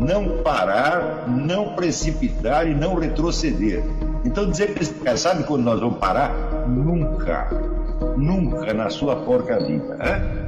não parar, não precipitar e não retroceder. Então dizer para esse cara, sabe quando nós vamos parar? Nunca. Nunca na sua porca vida. Né?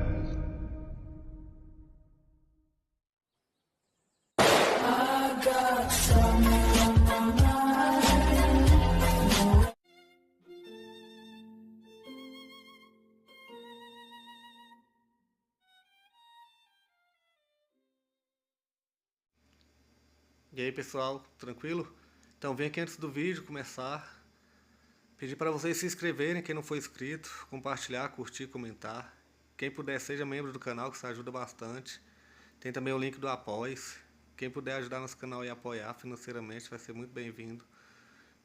E aí pessoal, tranquilo? Então vem aqui antes do vídeo começar, pedir para vocês se inscreverem, quem não for inscrito, compartilhar, curtir, comentar. Quem puder seja membro do canal, que isso ajuda bastante. Tem também o link do Apoia-se. Quem puder ajudar nosso canal e apoiar financeiramente vai ser muito bem-vindo.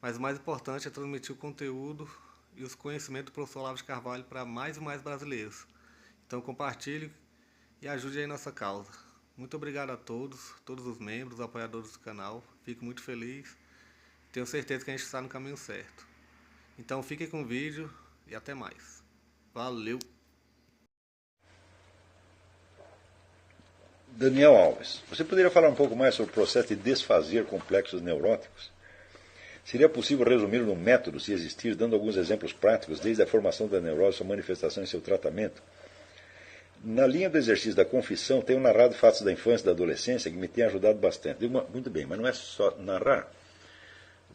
Mas o mais importante é transmitir o conteúdo e os conhecimentos do professor Olavo de Carvalho para mais e mais brasileiros. Então compartilhe e ajude aí nossa causa. Muito obrigado a todos os membros, apoiadores do canal. Fico muito feliz. Tenho certeza que a gente está no caminho certo. Então fiquem com o vídeo e até mais. Valeu! Daniel Alves, você poderia falar um pouco mais sobre o processo de desfazer complexos neuróticos? Seria possível resumir num método, se existir, dando alguns exemplos práticos, desde a formação da neurose, sua manifestação e seu tratamento? Na linha do exercício da confissão, tenho narrado fatos da infância e da adolescência que me têm ajudado bastante. Muito bem, mas não é só narrar.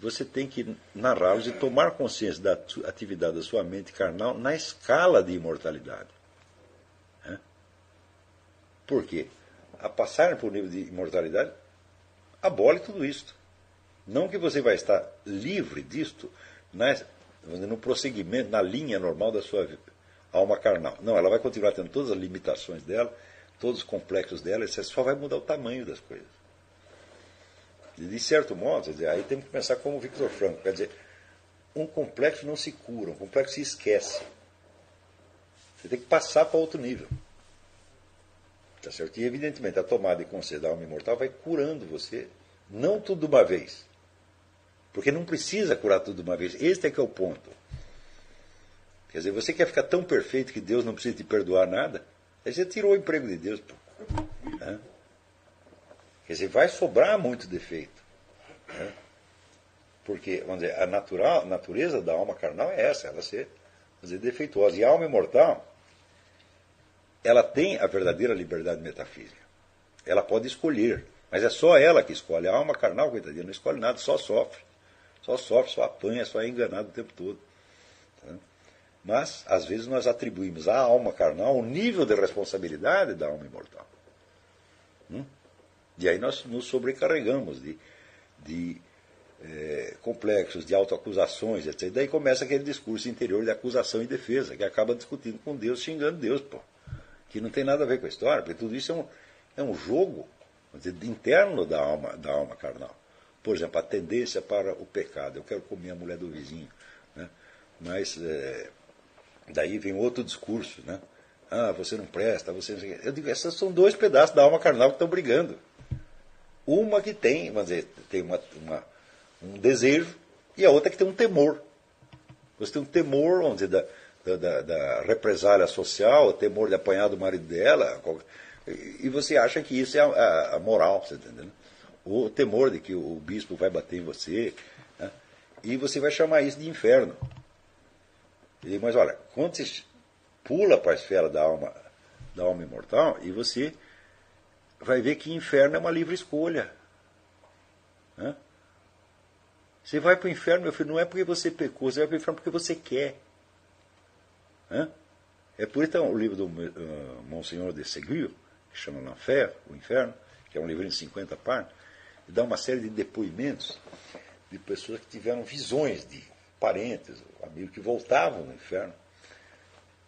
Você tem que narrá-los e tomar consciência da atividade da sua mente carnal na escala de imortalidade. Por quê? A passar por um nível de imortalidade, abole tudo isto. Não que você vai estar livre disto no prosseguimento, na linha normal da sua alma carnal. Não, ela vai continuar tendo todas as limitações dela, todos os complexos dela, você só vai mudar o tamanho das coisas. De certo modo, quer dizer, aí temos que pensar como o Viktor Frankl, quer dizer, um complexo não se cura, um complexo se esquece. Você tem que passar para outro nível. Tá certo? E evidentemente a tomada de consciência da alma imortal vai curando você, não tudo de uma vez. Porque não precisa curar tudo de uma vez. Este é que é o ponto. Quer dizer, você quer ficar tão perfeito que Deus não precisa te perdoar nada? Aí você tirou o emprego de Deus. Pô. Quer dizer, vai sobrar muito defeito. Porque, vamos dizer, a natureza da alma carnal é essa, ela ser, vamos dizer, defeituosa. E a alma imortal, ela tem a verdadeira liberdade metafísica. Ela pode escolher, mas é só ela que escolhe. A alma carnal, coitadinha, não escolhe nada, só sofre. Só sofre, só apanha, só é enganado o tempo todo. Mas, às vezes, nós atribuímos à alma carnal o nível de responsabilidade da alma imortal. E aí nós nos sobrecarregamos de complexos, de autoacusações, etc. E daí começa aquele discurso interior de acusação e defesa, que acaba discutindo com Deus, xingando Deus, pô. Que não tem nada a ver com a história, porque tudo isso é um jogo, vamos dizer, interno da alma carnal. Por exemplo, a tendência para o pecado. Eu quero comer a mulher do vizinho. Né? Mas daí vem outro discurso. Né? Ah, você não presta, você não sei o quê. Eu digo, esses são dois pedaços da alma carnal que estão brigando. Uma que tem, vamos dizer, tem um desejo, e a outra que tem um temor. Você tem um temor, vamos dizer, da represália social, o temor de apanhar do marido dela, e você acha que isso é a moral, você entendeu? O temor de que o bispo vai bater em você, né? E você vai chamar isso de inferno. Mas olha, quando você pula para a esfera da alma imortal, e você vai ver que inferno é uma livre escolha. Né? Você vai para o inferno, meu filho, não é porque você pecou, você vai para o inferno porque você quer. É por isso o livro do Monsenhor de Ségur, que chama L'Enfer, o Inferno, que é um livrinho de 50 páginas, e dá uma série de depoimentos de pessoas que tiveram visões de parentes, amigos que voltavam no inferno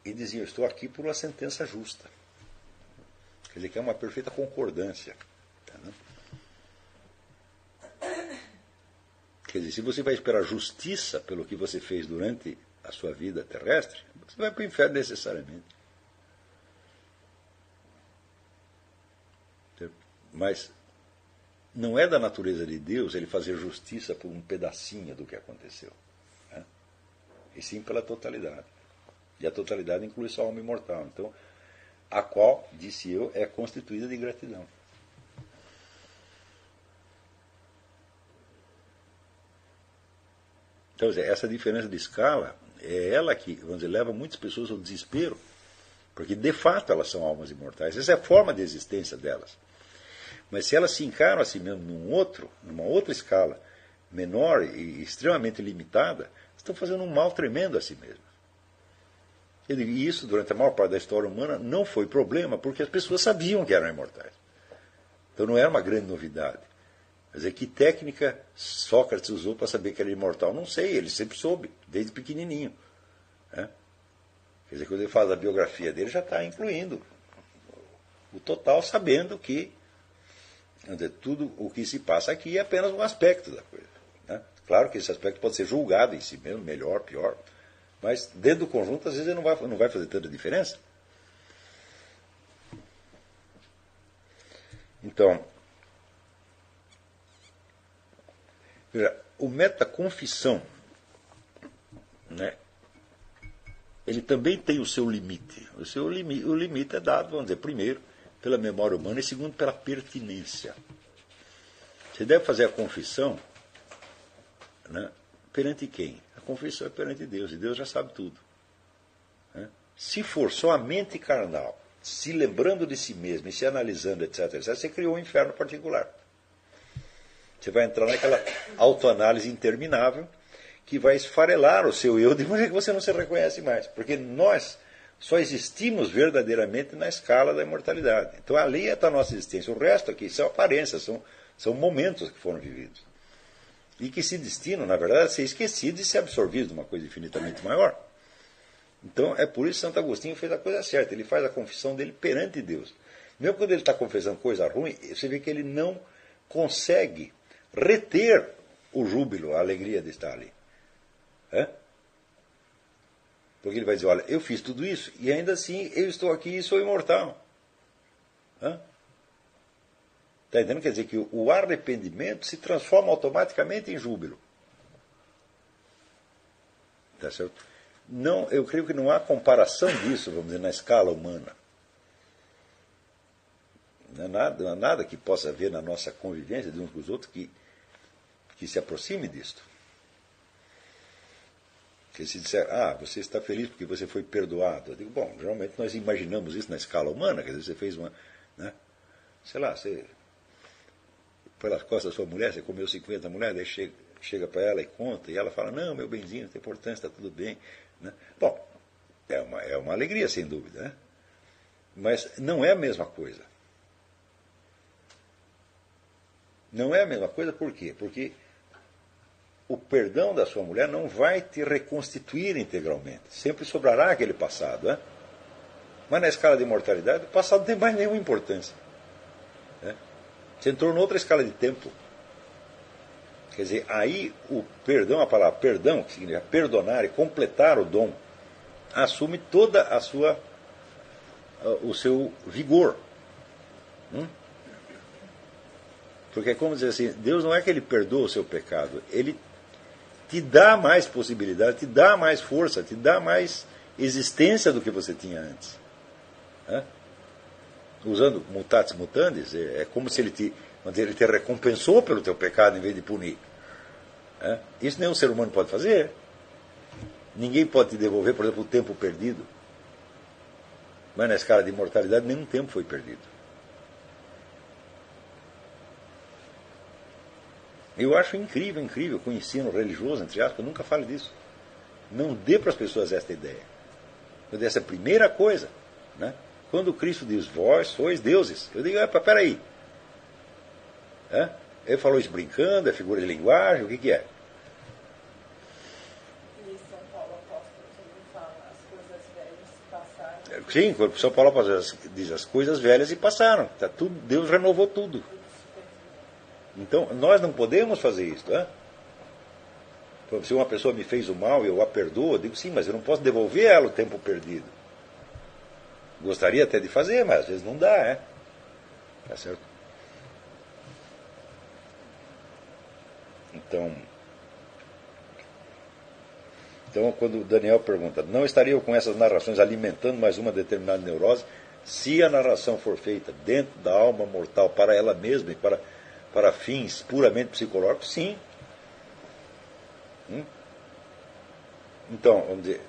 e diziam, estou aqui por uma sentença justa. Quer dizer, que é uma perfeita concordância. Entendeu? Quer dizer, se você vai esperar justiça pelo que você fez durante a sua vida terrestre, você vai para o inferno necessariamente. Mas não é da natureza de Deus ele fazer justiça por um pedacinho do que aconteceu. Né? E sim pela totalidade. E a totalidade inclui só a alma imortal. Então, a qual, disse eu, é constituída de gratidão. Então, essa diferença de escala é ela que, vamos dizer, leva muitas pessoas ao desespero, porque de fato elas são almas imortais. Essa é a forma de existência delas. Mas se elas se encaram a si mesmo numa outra escala, menor e extremamente limitada, estão fazendo um mal tremendo a si mesmas. E isso, durante a maior parte da história humana, não foi problema, porque as pessoas sabiam que eram imortais. Então não era uma grande novidade. Quer dizer, que técnica Sócrates usou para saber que era imortal? Não sei, ele sempre soube, desde pequenininho. Né? Quer dizer, quando ele faz a biografia dele, já está incluindo o total, sabendo que tudo o que se passa aqui é apenas um aspecto da coisa. Né? Claro que esse aspecto pode ser julgado em si mesmo, melhor, pior, mas dentro do conjunto, às vezes, ele não vai fazer tanta diferença. Então, veja, o método da confissão, né, ele também tem o seu limite. O limite é dado, vamos dizer, primeiro, pela memória humana e segundo, pela pertinência. Você deve fazer a confissão, né, perante quem? A confissão é perante Deus, e Deus já sabe tudo. Né? Se for só a mente carnal, se lembrando de si mesmo e se analisando, etc., você criou um inferno particular. Você vai entrar naquela autoanálise interminável que vai esfarelar o seu eu de maneira que você não se reconhece mais. Porque nós só existimos verdadeiramente na escala da imortalidade. Então ali está a nossa existência. O resto aqui são aparências, são momentos que foram vividos. E que se destinam, na verdade, a ser esquecidos e ser absorvidos de uma coisa infinitamente maior. Então é por isso que Santo Agostinho fez a coisa certa. Ele faz a confissão dele perante Deus. Mesmo quando ele está confessando coisa ruim, você vê que ele não consegue reter o júbilo, a alegria de estar ali. É? Porque ele vai dizer, olha, eu fiz tudo isso e ainda assim eu estou aqui e sou imortal. Está entendendo? Quer dizer que o arrependimento se transforma automaticamente em júbilo. Está certo? Não, eu creio que não há comparação disso, vamos dizer, na escala humana. Não há nada que possa haver na nossa convivência de uns com os outros que se aproxime disto. Que se disser, você está feliz porque você foi perdoado. Eu digo, bom, geralmente nós imaginamos isso na escala humana, quer dizer, você fez uma, né, sei lá, você pelas costas da sua mulher, você comeu 50 mulheres, daí chega para ela e conta, e ela fala, não, meu benzinho, não tem importância, está tudo bem. Né? Bom, é uma alegria, sem dúvida, né? Mas não é a mesma coisa. Não é a mesma coisa por quê? Porque o perdão da sua mulher não vai te reconstituir integralmente. Sempre sobrará aquele passado. Né? Mas na escala de imortalidade, o passado não tem mais nenhuma importância. Né? Você entrou noutra escala de tempo. Quer dizer, aí o perdão, a palavra perdão, que significa perdonar e completar o dom, assume toda o seu vigor. Porque é como dizer assim, Deus não é que ele perdoa o seu pecado, ele te dá mais possibilidade, te dá mais força, te dá mais existência do que você tinha antes. Usando mutatis mutandis, é como se ele te recompensou pelo teu pecado em vez de punir. Isso nenhum ser humano pode fazer. Ninguém pode te devolver, por exemplo, o tempo perdido. Mas na escala de imortalidade nenhum tempo foi perdido. Eu acho incrível que o ensino religioso, entre aspas, nunca fale disso. Não dê para as pessoas esta ideia. Essa é a primeira coisa. Né? Quando Cristo diz, vós sois deuses, eu digo, peraí. Ele falou isso brincando, é figura de linguagem, o que é? E São Paulo apóstolo também fala, as coisas velhas passaram. Sim, quando São Paulo diz, as coisas velhas e passaram. Tá tudo, Deus renovou tudo. Então, nós não podemos fazer isso. Se uma pessoa me fez o mal e eu a perdoo, eu digo, sim, mas eu não posso devolver a ela o tempo perdido. Gostaria até de fazer, mas às vezes não dá, Tá certo? Então, quando o Daniel pergunta, não estaria eu com essas narrações alimentando mais uma determinada neurose, se a narração for feita dentro da alma mortal para ela mesma e para fins puramente psicológicos, sim. Então, vamos dizer,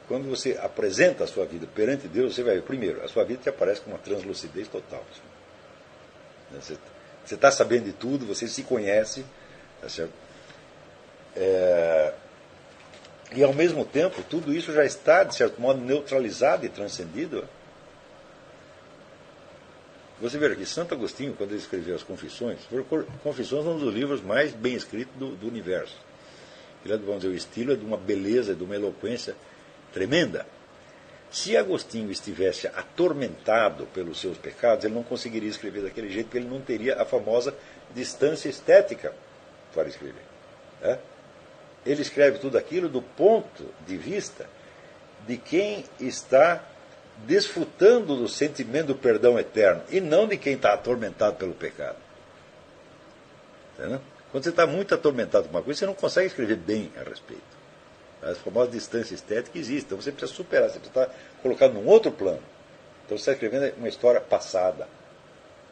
quando você apresenta a sua vida perante Deus, você vai ver, primeiro, a sua vida te aparece com uma translucidez total. Você está sabendo de tudo, você se conhece, tá certo? E ao mesmo tempo, tudo isso já está, de certo modo, neutralizado e transcendido. Você vê que Santo Agostinho, quando ele escreveu as Confissões, Confissões é um dos livros mais bem escritos do universo. Ele, vamos dizer, o estilo é de uma beleza, de uma eloquência tremenda. Se Agostinho estivesse atormentado pelos seus pecados, ele não conseguiria escrever daquele jeito, porque ele não teria a famosa distância estética para escrever. Né? Ele escreve tudo aquilo do ponto de vista de quem está desfrutando do sentimento do perdão eterno, e não de quem está atormentado pelo pecado. Entendeu? Quando você está muito atormentado com uma coisa, você não consegue escrever bem a respeito. A famosa distância estética existe, então você precisa superar, você precisa estar colocado num outro plano. Então você está escrevendo uma história passada.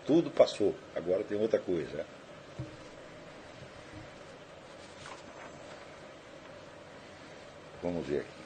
Tudo passou, agora tem outra coisa. Vamos ver aqui.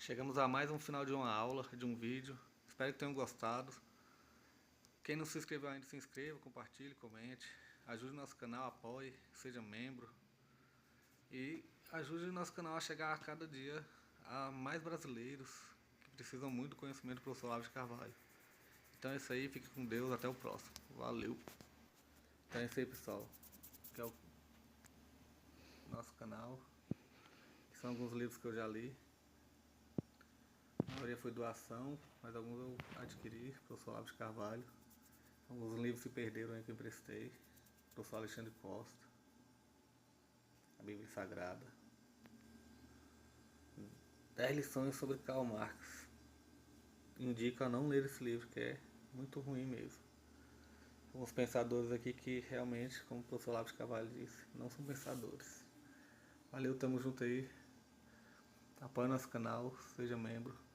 Chegamos a mais um final de uma aula, de um vídeo. Espero que tenham gostado. Quem não se inscreveu ainda, se inscreva, compartilhe, comente. Ajude o nosso canal, apoie, seja membro. E ajude o nosso canal a chegar a cada dia a mais brasileiros que precisam muito do conhecimento do professor Olavo de Carvalho. Então é isso aí, fique com Deus, até o próximo. Valeu! Então é isso aí, pessoal. Que é o nosso canal. Que são alguns livros que eu já li. A maioria foi doação, mas alguns eu adquiri, professor Olavo de Carvalho. Alguns livros se perderam aí que eu emprestei. Professor Alexandre Costa. A Bíblia Sagrada. 10 lições sobre Karl Marx. Indico a não ler esse livro, que é muito ruim mesmo. Alguns pensadores aqui que realmente, como o professor Olavo de Carvalho disse, não são pensadores. Valeu, tamo junto aí. Apoie nosso canal, seja membro.